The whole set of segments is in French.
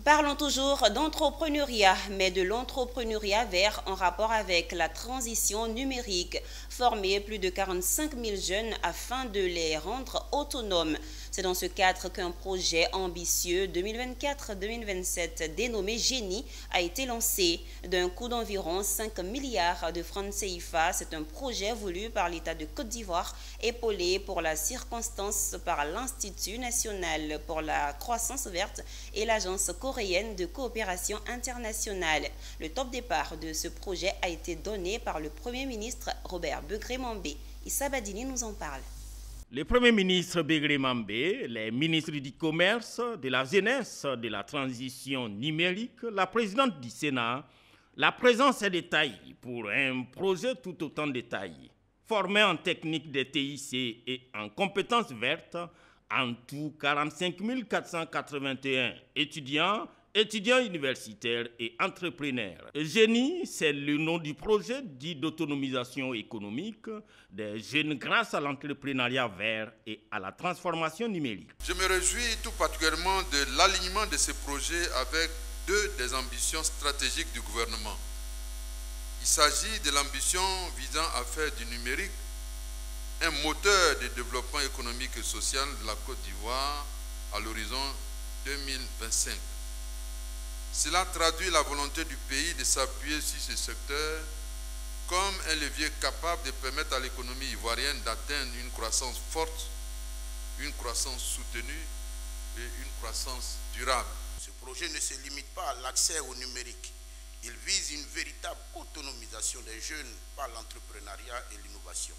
Parlons toujours d'entrepreneuriat, mais de l'entrepreneuriat vert en rapport avec la transition numérique. Former plus de 45 000 jeunes afin de les rendre autonomes. C'est dans ce cadre qu'un projet ambitieux 2024-2027 dénommé Génie a été lancé. D'un coût d'environ 5 milliards de francs CFA, c'est un projet voulu par l'État de Côte d'Ivoire, épaulé pour la circonstance par l'Institut national pour la croissance verte et l'Agence coréenne de coopération internationale. Le top départ de ce projet a été donné par le Premier ministre Robert Begré-Mambé. Issa Badini nous en parle. Le Premier ministre Begré-Mambé, les ministres du Commerce, de la Jeunesse, de la Transition numérique, la présidente du Sénat, la présence est détaillée pour un projet tout autant détaillé. Formé en technique des TIC et en compétences vertes, en tout 45 481 étudiants universitaires et entrepreneurs. Génie, c'est le nom du projet dit d'autonomisation économique des jeunes grâce à l'entrepreneuriat vert et à la transformation numérique. Je me réjouis tout particulièrement de l'alignement de ces projets avec deux des ambitions stratégiques du gouvernement. Il s'agit de l'ambition visant à faire du numérique un moteur de développement économique et social de la Côte d'Ivoire à l'horizon 2025. Cela traduit la volonté du pays de s'appuyer sur ce secteur comme un levier capable de permettre à l'économie ivoirienne d'atteindre une croissance forte, une croissance soutenue et une croissance durable. Ce projet ne se limite pas à l'accès au numérique. Il vise une véritable autonomisation des jeunes par l'entrepreneuriat et l'innovation,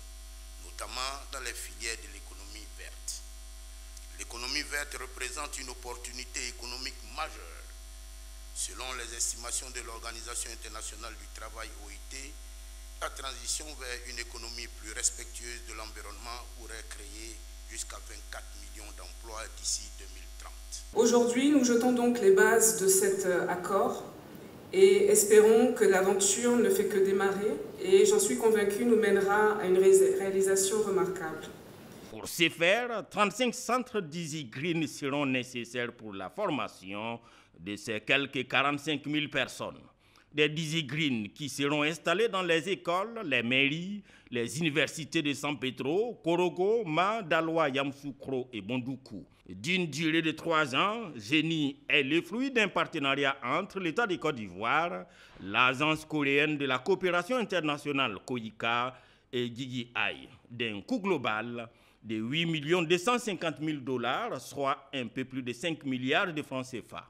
notamment dans les filières de l'économie verte. L'économie verte représente une opportunité économique majeure. Selon les estimations de l'Organisation internationale du travail OIT, la transition vers une économie plus respectueuse de l'environnement pourrait créer jusqu'à 24 millions d'emplois d'ici 2030. Aujourd'hui, nous jetons donc les bases de cet accord et espérons que l'aventure ne fait que démarrer et j'en suis convaincue nous mènera à une réalisation remarquable. Pour ce faire, 35 centres d'EasyGreen seront nécessaires pour la formation de ces quelques 45 000 personnes. Des EasyGreen qui seront installés dans les écoles, les mairies, les universités de San Pedro, Korogo, Ma, Daloa, Yamoussoukro et Bondoukou. D'une durée de 3 ans, Génie est le fruit d'un partenariat entre l'État de Côte d'Ivoire, l'Agence coréenne de la coopération internationale KOICA et Gigi Ai, d'un coût global de 8 250 000 $, soit un peu plus de 5 milliards de francs CFA.